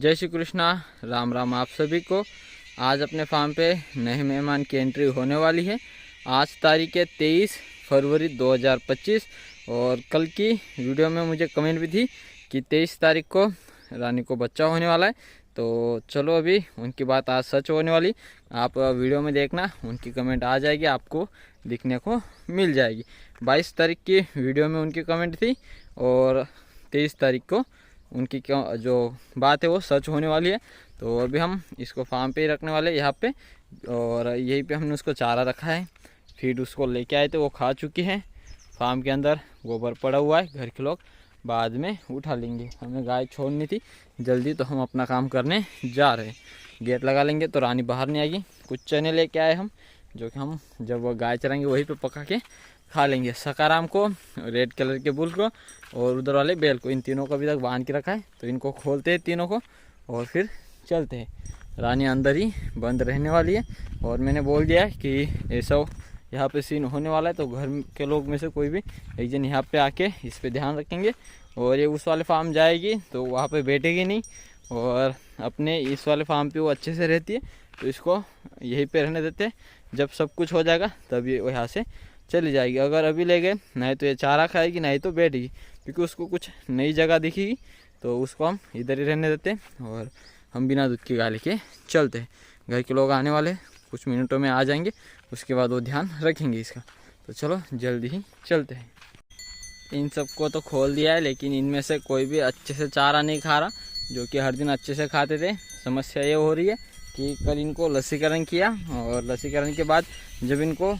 जय श्री कृष्णा, राम राम आप सभी को। आज अपने फार्म पे नए मेहमान की एंट्री होने वाली है। आज तारीख है 23 फरवरी 2025 और कल की वीडियो में मुझे कमेंट भी थी कि 23 तारीख को रानी को बच्चा होने वाला है। तो चलो अभी उनकी बात आज सच होने वाली। आप वीडियो में देखना, उनकी कमेंट आ जाएगी, आपको दिखने को मिल जाएगी। 22 तारीख की वीडियो में उनकी कमेंट थी और 23 तारीख को उनकी जो बात है वो सच होने वाली है। तो अभी हम इसको फार्म पे ही रखने वाले यहाँ पे, और यहीं पे हमने उसको चारा रखा है। फीड उसको लेके आए थे, वो खा चुकी है। फार्म के अंदर गोबर पड़ा हुआ है, घर के लोग बाद में उठा लेंगे। हमें गाय छोड़नी थी जल्दी, तो हम अपना काम करने जा रहे हैं। गेट लगा लेंगे तो रानी बाहर नहीं आएगी। कुछ चने लेके आए हम, जो कि हम जब वो गाय चराएंगे वहीं पे पका के खा लेंगे। सकाराम को, रेड कलर के बुल को और उधर वाले बेल को, इन तीनों को अभी तक बांध के रखा है। तो इनको खोलते हैं तीनों को और फिर चलते हैं। रानी अंदर ही बंद रहने वाली है और मैंने बोल दिया है कि ऐसा यहाँ पे सीन होने वाला है, तो घर के लोग में से कोई भी एक जन यहाँ पे आके इस पे ध्यान रखेंगे। और ये उस वाले फार्म जाएगी तो वहाँ पे बैठेगी नहीं, और अपने इस वाले फार्म पे वो अच्छे से रहती है। तो इसको यहीं पे रहने देते हैं, जब सब कुछ हो जाएगा तब ये यहाँ से चली जाएगी। अगर अभी ले गए नहीं तो ये चारा खाएगी, नहीं तो बैठेगी, क्योंकि उसको कुछ नई जगह दिखेगी। तो उसको हम इधर ही रहने देते हैं और हम बिना दूध की गाय लेके चलते हैं। घर के लोग आने वाले कुछ मिनटों में आ जाएंगे, उसके बाद वो ध्यान रखेंगे इसका। तो चलो जल्दी ही चलते हैं। इन सबको तो खोल दिया है, लेकिन इनमें से कोई भी अच्छे से चारा नहीं खा रहा, जो कि हर दिन अच्छे से खाते थे। समस्या ये हो रही है कि कल इनको लसीकरण किया और लसीकरण के बाद जब इनको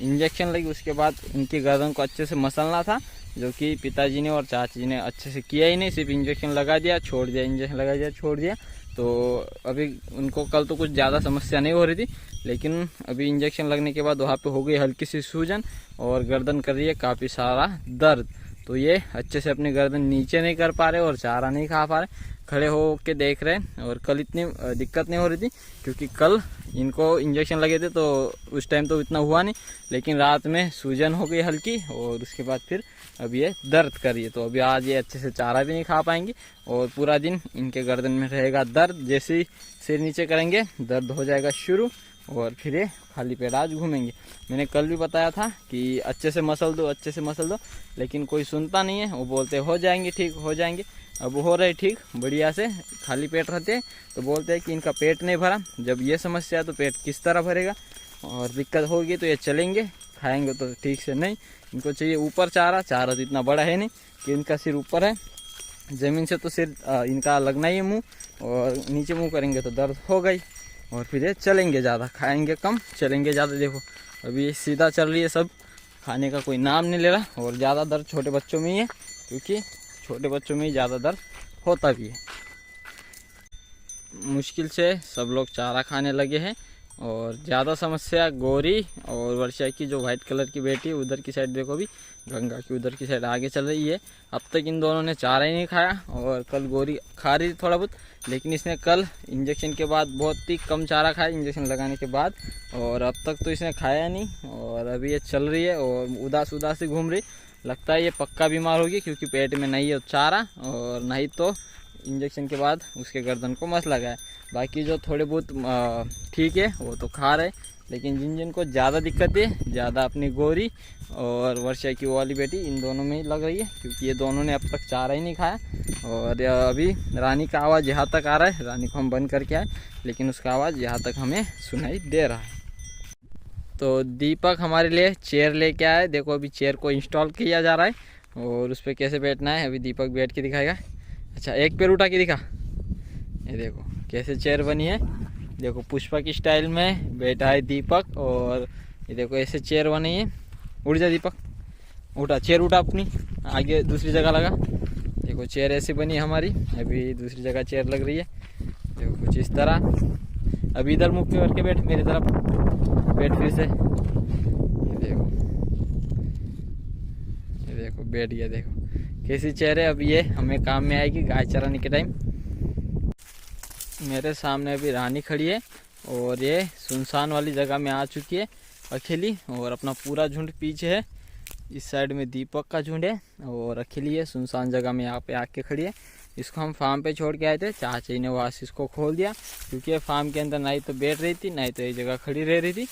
इंजेक्शन लगी, उसके बाद इनकी गर्दन को अच्छे से मसलना था, जो कि पिताजी ने और चाची ने अच्छे से किया ही नहीं। सिर्फ इंजेक्शन लगा दिया, छोड़ दिया, इंजेक्शन लगा दिया, छोड़ दिया। तो अभी उनको कल तो कुछ ज़्यादा समस्या नहीं हो रही थी, लेकिन अभी इंजेक्शन लगने के बाद वहाँ पे हो गई हल्की सी सूजन और गर्दन कर रही है काफ़ी सारा दर्द। तो ये अच्छे से अपनी गर्दन नीचे नहीं कर पा रहे और चारा नहीं खा पा रहे, खड़े हो के देख रहे हैं। और कल इतनी दिक्कत नहीं हो रही थी, क्योंकि कल इनको इंजेक्शन लगे थे तो उस टाइम तो इतना हुआ नहीं, लेकिन रात में सूजन हो गई हल्की और उसके बाद फिर अब ये दर्द कर रही है। तो अभी आज ये अच्छे से चारा भी नहीं खा पाएंगी और पूरा दिन इनके गर्दन में रहेगा दर्द। जैसे ही सिर नीचे करेंगे दर्द हो जाएगा शुरू और फिर ये खाली पेट आज घूमेंगे। मैंने कल भी बताया था कि अच्छे से मसल दो, अच्छे से मसल दो, लेकिन कोई सुनता नहीं है। वो बोलते हो जाएंगे ठीक, हो जाएंगे। अब हो रहे ठीक बढ़िया से, खाली पेट रहते हैं तो बोलते हैं कि इनका पेट नहीं भरा। जब ये समस्या है तो पेट किस तरह भरेगा, और दिक्कत होगी तो ये चलेंगे, खाएंगे तो ठीक से नहीं। इनको चाहिए ऊपर चारा। चारा तो इतना बड़ा है नहीं कि इनका सिर ऊपर है, ज़मीन से तो सिर इनका लगना ही है मुँह, और नीचे मुँह करेंगे तो दर्द हो गई। और फिर ये चलेंगे ज़्यादा, खाएंगे कम, चलेंगे ज़्यादा। देखो अभी ये सीधा चल रही है, सब खाने का कोई नाम नहीं ले रहा। और ज़्यादा दर्द छोटे बच्चों में ही है, क्योंकि छोटे बच्चों में ही ज़्यादा दर्द होता भी है। मुश्किल से सब लोग चारा खाने लगे हैं। और ज़्यादा समस्या गौरी और वर्षा की, जो वाइट कलर की बेटी, उधर की साइड देखो, भी गंगा की उधर की साइड आगे चल रही है। अब तक इन दोनों ने चारा ही नहीं खाया, और कल गौरी खा रही थी थोड़ा बहुत, लेकिन इसने कल इंजेक्शन के बाद बहुत ही कम चारा खाया, इंजेक्शन लगाने के बाद। और अब तक तो इसने खाया नहीं, और अभी ये चल रही है और उदास उदास ही घूम रही। लगता है ये पक्का बीमार होगी, क्योंकि पेट में नहीं है चारा, और नहीं तो इंजेक्शन के बाद उसके गर्दन को मस लगा है। बाकी जो थोड़े बहुत ठीक है वो तो खा रहे, लेकिन जिन जिन को ज़्यादा दिक्कत है, ज़्यादा अपनी गौरी और वर्षा की वो वाली बेटी, इन दोनों में ही लग रही है, क्योंकि ये दोनों ने अब तक चारा ही नहीं खाया। और अभी रानी का आवाज़ यहाँ तक आ रहा है। रानी को हम बंद करके आए, लेकिन उसका आवाज़ यहाँ तक हमें सुनाई दे रहा है। तो दीपक हमारे लिए चेयर लेके आए। देखो अभी चेयर को इंस्टॉल किया जा रहा है और उस पर कैसे बैठना है अभी दीपक बैठ के दिखाएगा। अच्छा, एक पैर उठा के दिखा। ये देखो कैसे चेयर बनी है। देखो पुष्पा की स्टाइल में बैठा है दीपक, और ये देखो ऐसे चेयर बनी है। उठ जा दीपक, उठा, चेयर उठा अपनी, आगे दूसरी जगह लगा। देखो चेयर ऐसी बनी है हमारी, अभी दूसरी जगह चेयर लग रही है। देखो कुछ इस तरह। अभी इधर मुख करके बैठ, मेरी तरफ बैठ फिर से। ये देखो बैठ गया। देखो कैसी चेयर है। अब ये हमें काम में आएगी गाय चराने के टाइम। मेरे सामने अभी रानी खड़ी है और ये सुनसान वाली जगह में आ चुकी है अकेली, और अपना पूरा झुंड पीछे है। इस साइड में दीपक का झुंड है और अकेली है सुनसान जगह में यहाँ पे आके खड़ी है। इसको हम फार्म पे छोड़ के आए थे, चाची ने वास इसको खोल दिया क्योंकि फार्म के अंदर ना ही तो बैठ रही थी, ना ही तो एक जगह खड़ी रह रही थी,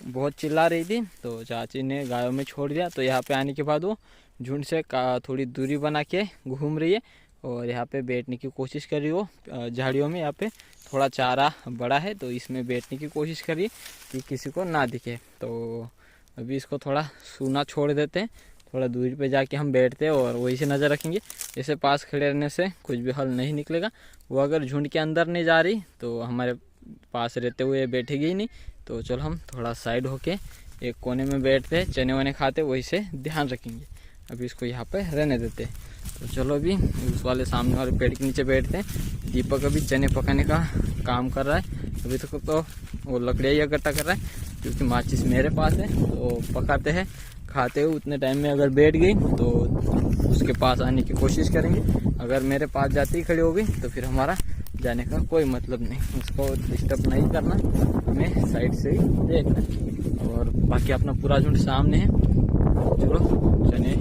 बहुत चिल्ला रही थी। तो चाची ने गायों में छोड़ दिया। तो यहाँ पे आने के बाद वो झुंड से थोड़ी दूरी बना के घूम रही है और यहाँ पे बैठने की कोशिश कर रही हो झाड़ियों में। यहाँ पे थोड़ा चारा बड़ा है तो इसमें बैठने की कोशिश कर रही है कि किसी को ना दिखे। तो अभी इसको थोड़ा सूना छोड़ देते हैं, थोड़ा दूरी पे जाके हम बैठते हैं और वही से नज़र रखेंगे। जैसे पास खड़े रहने से कुछ भी हल नहीं निकलेगा। वो अगर झुंड के अंदर नहीं जा रही तो हमारे पास रहते हुए बैठेगी ही नहीं। तो चलो हम थोड़ा साइड होके एक कोने में बैठते हैं, चने वने खाते, वही से ध्यान रखेंगे। अभी इसको यहाँ पे रहने देते हैं। तो चलो अभी उस वाले सामने वाले पेड़ के नीचे बैठते हैं। दीपक अभी चने पकाने का काम कर रहा है। अभी तक तो वो लकड़ियाँ ही इकट्ठा कर रहा है क्योंकि माचिस मेरे पास है। तो पकाते हैं, खाते हुए उतने टाइम में अगर बैठ गई तो उसके पास आने की कोशिश करेंगे। अगर मेरे पास जाते ही खड़ी हो गई तो फिर हमारा जाने का कोई मतलब नहीं, उसको डिस्टर्ब नहीं करना, हमें साइड से ही देखना है। और बाकी अपना पूरा झुंड सामने है। चलो चने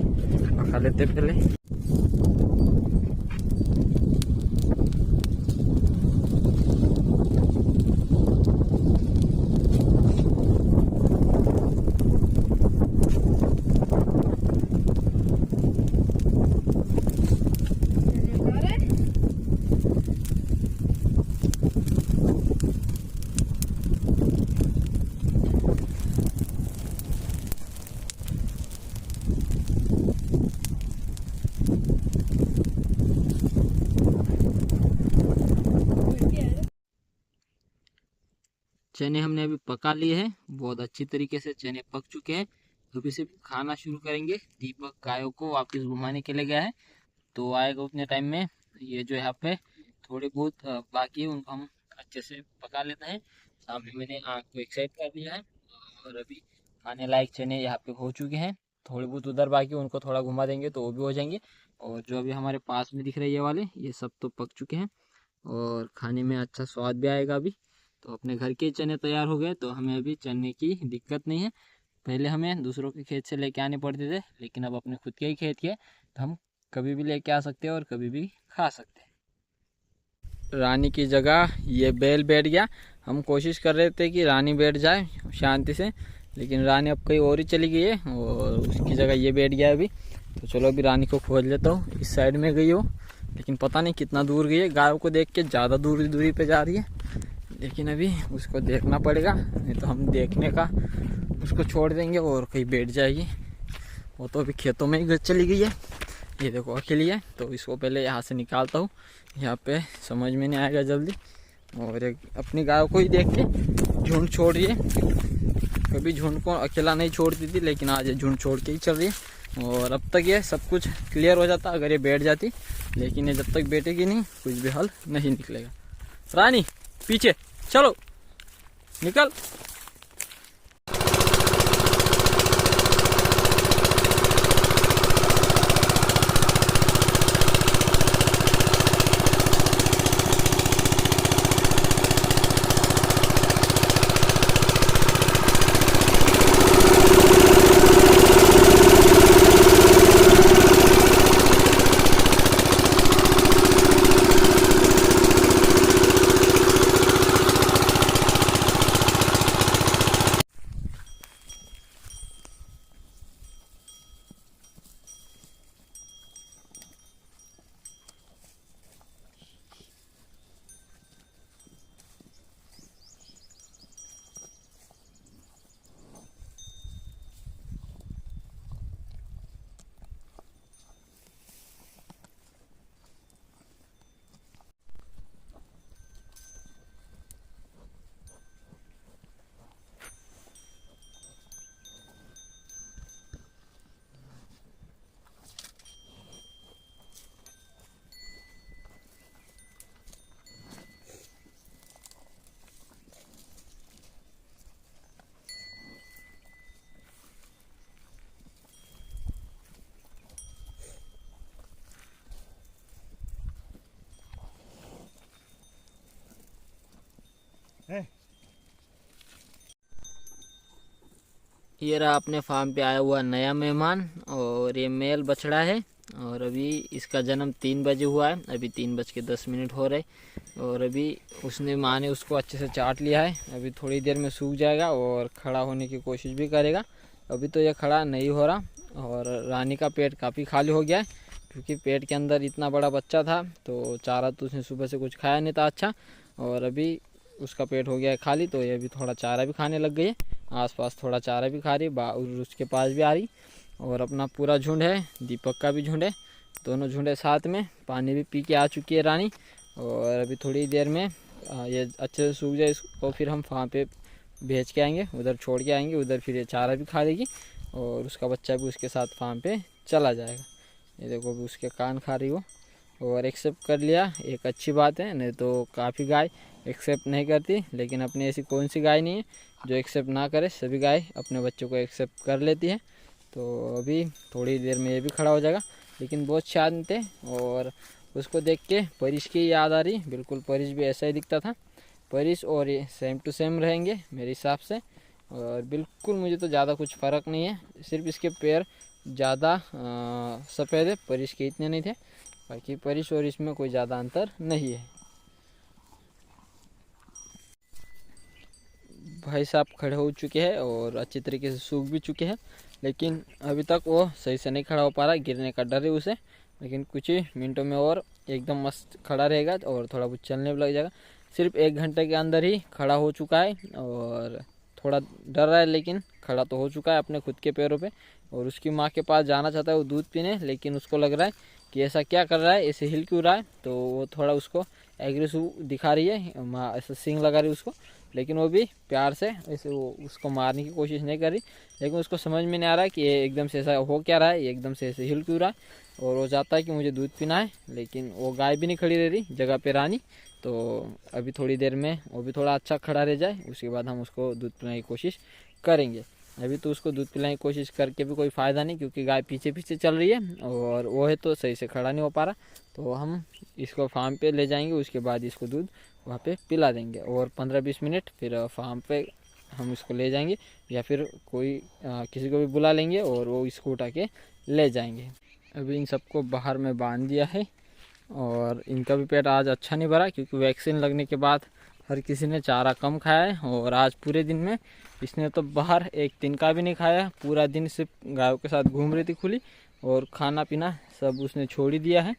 पका लेते पहले। चने हमने अभी पका लिए हैं, बहुत अच्छी तरीके से चने पक चुके हैं। अभी से खाना शुरू करेंगे। दीपक गायों को वापस घुमाने के लिए गया है, तो आएगा उतने टाइम में। ये जो यहाँ पे थोड़े बहुत बाकी है उनको हम अच्छे से पका लेते हैं। सामने मैंने आग को एक साइड कर दिया है और अभी खाने लायक चने यहाँ पे हो चुके हैं। थोड़े बहुत उधर बाकी उनको थोड़ा घुमा देंगे तो वो भी हो जाएंगे। और जो अभी हमारे पास में दिख रहे ये वाले, ये सब तो पक चुके हैं और खाने में अच्छा स्वाद भी आएगा। अभी तो अपने घर के चने तैयार हो गए, तो हमें अभी चने की दिक्कत नहीं है। पहले हमें दूसरों के खेत से लेके आने पड़ते थे, लेकिन अब अपने खुद के ही खेत के तो हम कभी भी लेके आ सकते हैं और कभी भी खा सकते हैं। रानी की जगह ये बैल बैठ गया। हम कोशिश कर रहे थे कि रानी बैठ जाए शांति से, लेकिन रानी अब कहीं और ही चली गई है और उसकी जगह ये बैठ गया अभी। तो चलो अभी रानी को खोज लेता हूँ। इस साइड में गई हो, लेकिन पता नहीं कितना दूर गई है। गायों को देख के ज़्यादा दूरी पे जा रही है, लेकिन अभी उसको देखना पड़ेगा, नहीं तो हम देखने का उसको छोड़ देंगे और कहीं बैठ जाएगी। वो तो अभी खेतों में ही चली गई है। ये देखो अकेली है, तो इसको पहले यहाँ से निकालता हूँ। यहाँ पे समझ में नहीं आएगा जल्दी। और एक अपनी गायों को ही देख के झुंड छोड़ रही है। कभी झुंड को अकेला नहीं छोड़ती थी, लेकिन आज ये झुंड छोड़ के ही चल रही है। और अब तक ये सब कुछ क्लियर हो जाता अगर ये बैठ जाती, लेकिन ये जब तक बैठेगी नहीं कुछ भी हल नहीं निकलेगा। रानी पीछे चलो, निकल। ये रहा अपने फार्म पे आया हुआ नया मेहमान, और ये मेल बछड़ा है और अभी इसका जन्म 3 बजे हुआ है, अभी 3:10 हो रहे। और अभी उसने माँ ने उसको अच्छे से चाट लिया है। अभी थोड़ी देर में सूख जाएगा और खड़ा होने की कोशिश भी करेगा। अभी तो यह खड़ा नहीं हो रहा। और रानी का पेट काफ़ी खाली हो गया है, क्योंकि पेट के अंदर इतना बड़ा बच्चा था तो चारा तो उसने सुबह से कुछ खाया नहीं था अच्छा। और अभी उसका पेट हो गया है खाली, तो ये भी थोड़ा चारा भी खाने लग गई है। आसपास थोड़ा चारा भी खा रही और उसके पास भी आ रही। और अपना पूरा झुंड है, दीपक का भी झुंड है, दोनों झुंड है साथ में। पानी भी पी के आ चुकी है रानी। और अभी थोड़ी देर में ये अच्छे से सूख जाए इसको, फिर हम वहाँ पे भेज के आएंगे, उधर छोड़ के आएंगे। उधर फिर ये चारा भी खा लेगी और उसका बच्चा भी उसके साथ फार्म पे चला जाएगा। ये देखो भी उसके कान खा रही हो। और एक्सेप्ट कर लिया, एक अच्छी बात है, नहीं तो काफ़ी गाय एक्सेप्ट नहीं करती। लेकिन अपनी ऐसी कौन सी गाय नहीं है जो एक्सेप्ट ना करे, सभी गाय अपने बच्चों को एक्सेप्ट कर लेती है। तो अभी थोड़ी देर में ये भी खड़ा हो जाएगा। लेकिन बहुत शांत है। और उसको देख के परिश की याद आ रही, बिल्कुल परिश भी ऐसा ही दिखता था। परिश और ये सेम टू सेम रहेंगे मेरे हिसाब से। और बिल्कुल मुझे तो ज़्यादा कुछ फ़र्क नहीं है, सिर्फ इसके पैर ज़्यादा सफ़ेद है, परिश के इतने नहीं थे। बाकी परिश और इसमें कोई ज़्यादा अंतर नहीं है। भाई साहब खड़े हो चुके हैं और अच्छी तरीके से सूख भी चुके हैं, लेकिन अभी तक वो सही से नहीं खड़ा हो पा रहा, गिरने का डर है उसे। लेकिन कुछ ही मिनटों में और एकदम मस्त खड़ा रहेगा और थोड़ा बहुत चलने भी लग जाएगा। सिर्फ 1 घंटे के अंदर ही खड़ा हो चुका है और थोड़ा डर रहा है, लेकिन खड़ा तो हो चुका है अपने खुद के पैरों पे। और उसकी माँ के पास जाना चाहता है वो दूध पीने, लेकिन उसको लग रहा है कि ऐसा क्या कर रहा है, ऐसे हिल क्यों रहा है। तो वो थोड़ा उसको एग्रेसिव दिखा रही है, माँ ऐसा सींग लगा रही है उसको। लेकिन वो भी प्यार से ऐसे वो उसको मारने की कोशिश नहीं कर रही। लेकिन उसको समझ में नहीं आ रहा है कि ये एकदम से ऐसा हो क्या रहा है, ये एकदम से ऐसे हिल क्यों रहा है। और वो चाहता है कि मुझे दूध पीना है, लेकिन वो गाय भी नहीं खड़ी रह रही जगह पे रानी। तो अभी थोड़ी देर में वो भी थोड़ा अच्छा खड़ा रह जाए, उसके बाद हम उसको दूध पिलाने की कोशिश करेंगे। अभी तो उसको दूध पिलाने की कोशिश करके भी कोई फ़ायदा नहीं, क्योंकि गाय पीछे पीछे चल रही है और वो है तो सही से खड़ा नहीं हो पा रहा। तो हम इसको फार्म पे ले जाएंगे, उसके बाद इसको दूध वहाँ पे पिला देंगे। और 15-20 मिनट फिर फार्म पे हम इसको ले जाएंगे, या फिर कोई किसी को भी बुला लेंगे और वो इसको उठा के ले जाएंगे। अभी इन सबको बाहर में बांध दिया है और इनका भी पेट आज अच्छा नहीं भरा, क्योंकि वैक्सीन लगने के बाद हर किसी ने चारा कम खाया है। और आज पूरे दिन में इसने तो बाहर एक तिनका भी नहीं खाया, पूरा दिन सिर्फ गायों के साथ घूम रही थी खुली, और खाना पीना सब उसने छोड़ ही दिया है।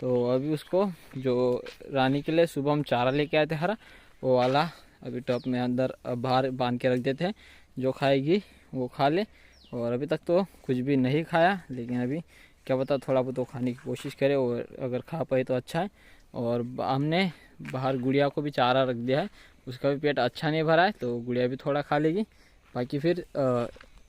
तो अभी उसको जो रानी के लिए सुबह हम चारा लेके आए थे हरा, वो वाला अभी टब में अंदर बाहर बांध के रख देते हैं, जो खाएगी वो खा ले। और अभी तक तो कुछ भी नहीं खाया, लेकिन अभी क्या पता थोड़ा बहुत तो खाने की कोशिश करे, और अगर खा पाए तो अच्छा है। और हमने बाहर गुड़िया को भी चारा रख दिया है, उसका भी पेट अच्छा नहीं भरा है, तो गुड़िया भी थोड़ा खा लेगी। बाकी फिर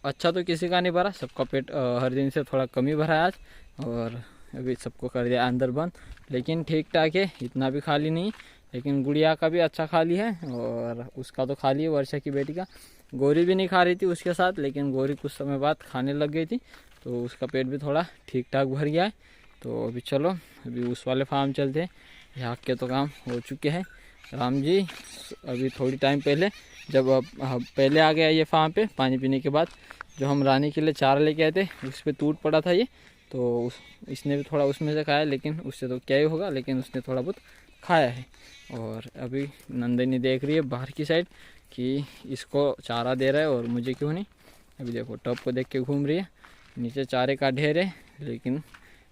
अच्छा तो किसी का नहीं भरा, सबका पेट हर दिन से थोड़ा कम ही भरा है आज। और अभी सबको कर दिया अंदर बंद, लेकिन ठीक ठाक है, इतना भी खाली नहीं। लेकिन गुड़िया का भी अच्छा खाली है और उसका तो खाली है, वर्षा की बेटी का। गौरी भी नहीं खा रही थी उसके साथ, लेकिन गौरी कुछ समय बाद खाने लग गई थी, तो उसका पेट भी थोड़ा ठीक ठाक भर गया है। तो अभी चलो अभी उस वाले फार्म चलते हैं, यहाँ के तो काम हो चुके हैं। राम जी अभी थोड़ी टाइम पहले जब पहले आ गया ये फार्म पे पानी पीने के बाद, जो हम रानी के लिए चारा लेके आए थे उस पर टूट पड़ा था ये, तो इसने भी थोड़ा उसमें से खाया, लेकिन उससे तो क्या ही होगा, लेकिन उसने थोड़ा बहुत खाया है। और अभी नंदिनी देख रही है बाहर की साइड कि इसको चारा दे रहा है और मुझे क्यों नहीं। अभी देखो टब को देख के घूम रही है, नीचे चारे का ढेर है, लेकिन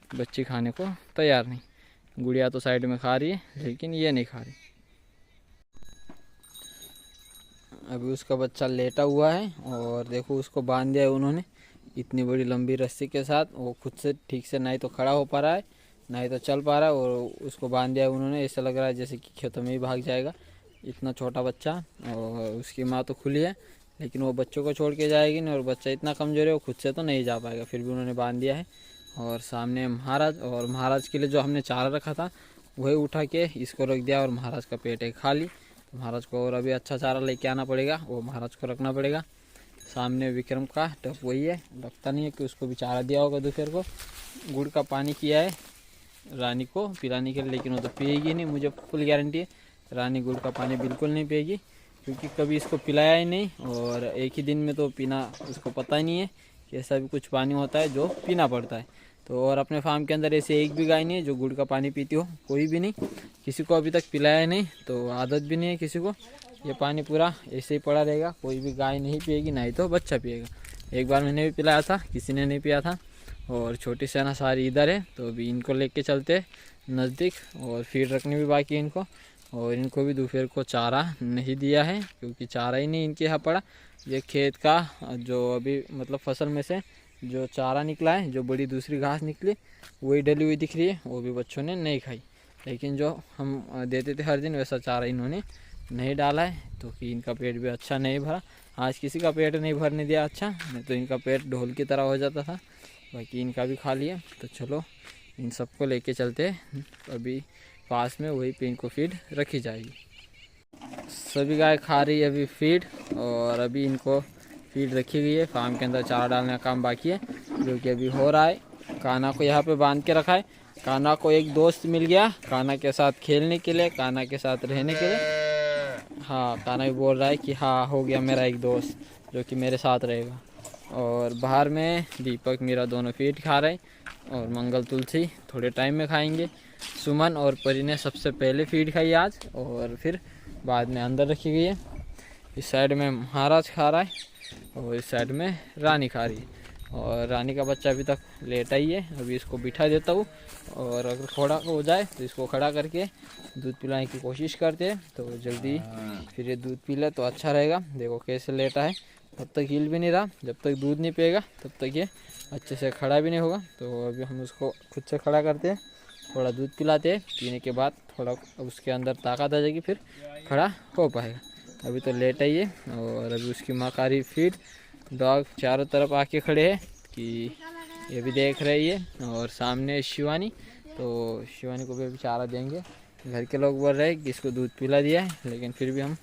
बच्ची खाने को तैयार नहीं। गुड़िया तो साइड में खा रही है, लेकिन ये नहीं खा रही। अभी उसका बच्चा लेटा हुआ है और देखो उसको बांध दिया है उन्होंने इतनी बड़ी लंबी रस्सी के साथ। वो खुद से ठीक से नहीं तो खड़ा हो पा रहा है, नहीं तो चल पा रहा है, और उसको बांध दिया है उन्होंने। ऐसा लग रहा है जैसे कि खेतों में ही भाग जाएगा, इतना छोटा बच्चा। और उसकी माँ तो खुली है, लेकिन वो बच्चों को छोड़ के जाएगी नहीं, और बच्चा इतना कमज़ोर है वो खुद से तो नहीं जा पाएगा, फिर भी उन्होंने बांध दिया है। और सामने महाराज, और महाराज के लिए जो हमने चारा रखा था वही उठा के इसको रख दिया, और महाराज का पेट है खाली। तो महाराज को और अभी अच्छा चारा लेके आना पड़ेगा, वो महाराज को रखना पड़ेगा। सामने विक्रम का टप वही है, लगता नहीं है कि उसको भी चारा दिया होगा दोपहर को। गुड़ का पानी किया है रानी को पिलाने के लिए, लेकिन वो तो पिएगी नहीं, मुझे फुल गारंटी है रानी गुड़ का पानी बिल्कुल नहीं पिएगी, क्योंकि कभी इसको पिलाया ही नहीं। और एक ही दिन में तो पीना उसको पता ही नहीं है कि ऐसा भी कुछ पानी होता है जो पीना पड़ता है। तो और अपने फार्म के अंदर ऐसे एक भी गाय नहीं है जो गुड़ का पानी पीती हो, कोई भी नहीं, किसी को अभी तक पिलाया नहीं, तो आदत भी नहीं है किसी को। ये पानी पूरा ऐसे ही पड़ा रहेगा, कोई भी गाय नहीं पिएगी, ना ही तो बच्चा पिएगा। एक बार मैंने भी पिलाया था, किसी ने नहीं पिया था। और छोटी सेना सारी इधर है, तो अभी इनको लेके चलते नज़दीक, और फीड रखनी भी बाकी है इनको। और इनको भी दोपहर को चारा नहीं दिया है, क्योंकि चारा ही नहीं इनके यहाँ पड़ा। ये खेत का जो अभी मतलब फसल में से जो चारा निकला है, जो बड़ी दूसरी घास निकली वही डली हुई दिख रही है, वो भी बच्चों ने नहीं खाई। लेकिन जो हम देते थे हर दिन वैसा चारा इन्होंने नहीं डाला है, तो कि इनका पेट भी अच्छा नहीं भरा। आज किसी का पेट नहीं भरने दिया अच्छा, नहीं तो इनका पेट ढोल की तरह हो जाता था। बाकी इनका भी खा लिया। तो चलो इन सबको लेके चलते, अभी पास में वही पे इनको फीड रखी जाएगी। सभी गाय खा रही है अभी फीड, और अभी इनको फीड रखी गई है। फार्म के अंदर चारा डालने का काम बाकी है, जो कि अभी हो रहा है। काना को यहाँ पे बांध के रखा है। काना को एक दोस्त मिल गया काना के साथ खेलने के लिए, काना के साथ रहने के लिए। हाँ, काना भी बोल रहा है कि हाँ हो गया मेरा एक दोस्त जो कि मेरे साथ रहेगा। और बाहर में दीपक मीरा दोनों फीड खा रहे, और मंगल तुलसी थोड़े टाइम में खाएंगे। सुमन और परी ने सबसे पहले फीड खाई आज, और फिर बाद में अंदर रखी गई है। इस साइड में महाराज खा रहा है, और इस साइड में रानी खा रही है। और रानी का बच्चा अभी तक लेटा ही है, अभी इसको बिठा देता हूँ, और अगर थोड़ा हो जाए तो इसको खड़ा करके दूध पिलाने की कोशिश करते हैं, तो जल्दी फिर ये दूध पी ले तो अच्छा रहेगा। देखो कैसे लेटा है, तब तक हिल भी नहीं रहा। जब तक दूध नहीं पिएगा तब तक ये अच्छे से खड़ा भी नहीं होगा। तो अभी हम उसको खुद से खड़ा करते हैं, थोड़ा दूध पिलाते हैं, पीने के बाद थोड़ा उसके अंदर ताकत आ जाएगी, फिर खड़ा हो पाएगा। अभी तो लेटा ही है, और अभी उसकी माँ का रही फीड। डॉग चारों तरफ आके खड़े हैं कि ये भी देख रही है। और सामने शिवानी, तो शिवानी को भी अभी चारा देंगे। घर के लोग बोल रहे हैं कि इसको दूध पिला दिया है, लेकिन फिर भी हम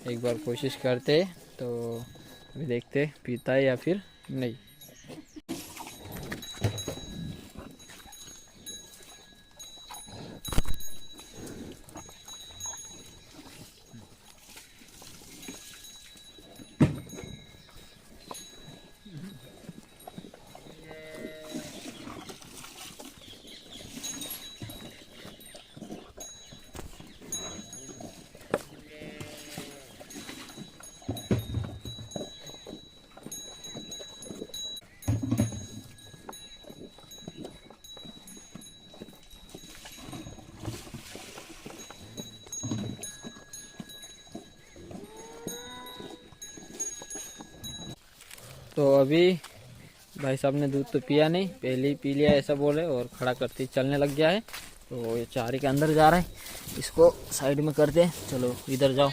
एक बार कोशिश करते हैं, तो अभी देखते हैं पीता है या फिर नहीं। तो अभी भाई साहब ने दूध तो पिया नहीं, पहले ही पी लिया ऐसा बोल रहे, और खड़ा करते ही चलने लग गया है। तो ये चारे के अंदर जा रहा है, इसको साइड में करते हैं। चलो इधर जाओ।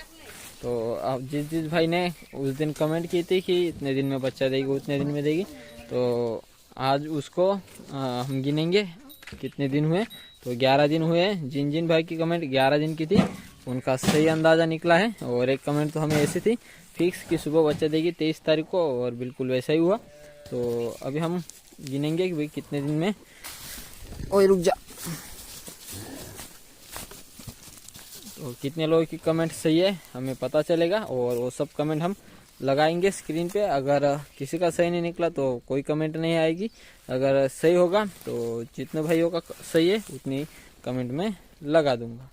तो आप जिस भाई ने उस दिन कमेंट की थी कि इतने दिन में बच्चा देगी, उतने दिन में देगी, तो आज उसको हम गिनेंगे कितने दिन हुए। तो 11 दिन हुए। जिन भाई की कमेंट 11 दिन की थी उनका सही अंदाज़ा निकला है। और एक कमेंट तो हमें ऐसी थी फिक्स कि सुबह बच्चा देगी 23 तारीख को, और बिल्कुल वैसा ही हुआ। तो अभी हम गिनेंगे कि भाई कितने दिन में। ओए रुक जा। तो कितने लोगों की कमेंट सही है हमें पता चलेगा, और वो सब कमेंट हम लगाएंगे स्क्रीन पे। अगर किसी का सही नहीं निकला तो कोई कमेंट नहीं आएगी, अगर सही होगा तो जितने भाइयों का सही है उतनी कमेंट में लगा दूंगा।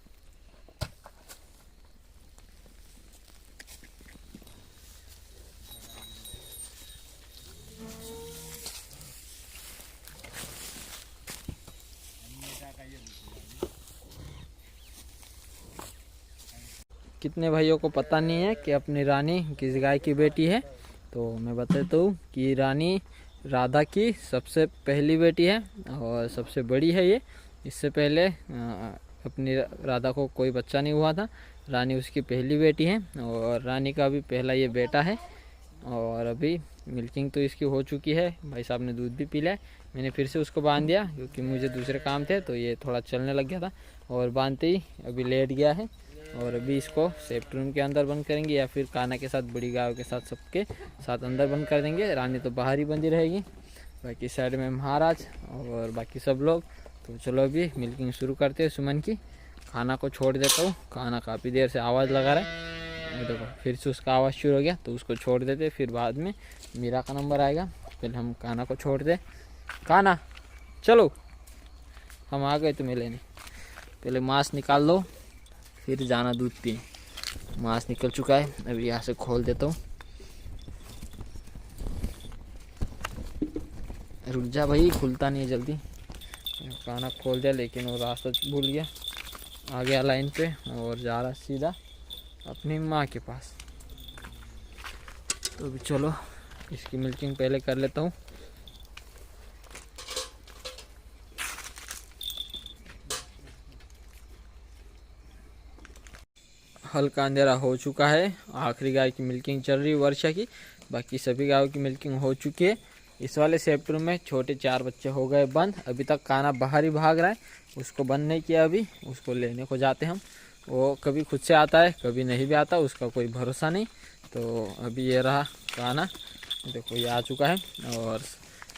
कितने भाइयों को पता नहीं है कि अपनी रानी किस गाय की बेटी है, तो मैं बताता हूँ कि रानी राधा की सबसे पहली बेटी है, और सबसे बड़ी है ये। इससे पहले अपनी राधा को कोई बच्चा नहीं हुआ था, रानी उसकी पहली बेटी है, और रानी का भी पहला ये बेटा है। और अभी मिल्किंग तो इसकी हो चुकी है, भाई साहब ने दूध भी पी लिया। मैंने फिर से उसको बांध दिया क्योंकि मुझे दूसरे काम थे, तो ये थोड़ा चलने लग गया था, और बांधते ही अभी लेट गया है। और अभी इसको सेफ्टी रूम के अंदर बंद करेंगे, या फिर काना के साथ बड़ी गायों के साथ सबके साथ अंदर बंद कर देंगे। रानी तो बाहर ही बंदी रहेगी, बाकी साइड में महाराज और बाकी सब लोग। तो चलो अभी मिल्किंग शुरू करते हैं सुमन की। खाना को छोड़ देता हूँ, खाना काफ़ी देर से आवाज़ लगा रहा है। देखो फिर से उसका आवाज़ शुरू हो गया, तो उसको छोड़ देते, फिर बाद में मीरा का नंबर आएगा। पहले हम खाना को छोड़ दे। खाना चलो हम आ गए तुम्हें लेने। पहले मांस निकाल लो फिर जाना दूध पिए। मांस निकल चुका है, अभी यहाँ से खोल देता हूँ। रुक जा भाई, खुलता नहीं है जल्दी। खाना खोल दिया लेकिन वो रास्ता भूल गया। आ गया लाइन पे और जा रहा सीधा अपनी माँ के पास। तो अभी चलो इसकी मिल्किंग पहले कर लेता हूँ। हल्का अंधेरा हो चुका है। आखिरी गाय की मिल्किंग चल रही है वर्षा की, बाकी सभी गायों की मिल्किंग हो चुकी है। इस वाले सेक्टर में छोटे 4 बच्चे हो गए बंद। अभी तक काना बाहर ही भाग रहा है, उसको बंद नहीं किया। अभी उसको लेने को जाते हम। वो कभी खुद से आता है कभी नहीं भी आता, उसका कोई भरोसा नहीं। तो अभी ये रहा काना, देखो ये आ चुका है। और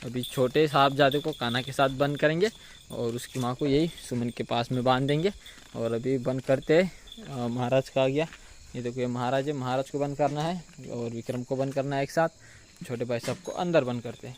अभी छोटे साहबजादे को काना के साथ बंद करेंगे और उसकी माँ को यही सुमन के पास में बांध देंगे। और अभी बंद करते हैं। महाराज का आ गया, ये देखो ये महाराज है। महाराज को बंद करना है और विक्रम को बंद करना है एक साथ। छोटे भाई सबको अंदर बंद करते हैं।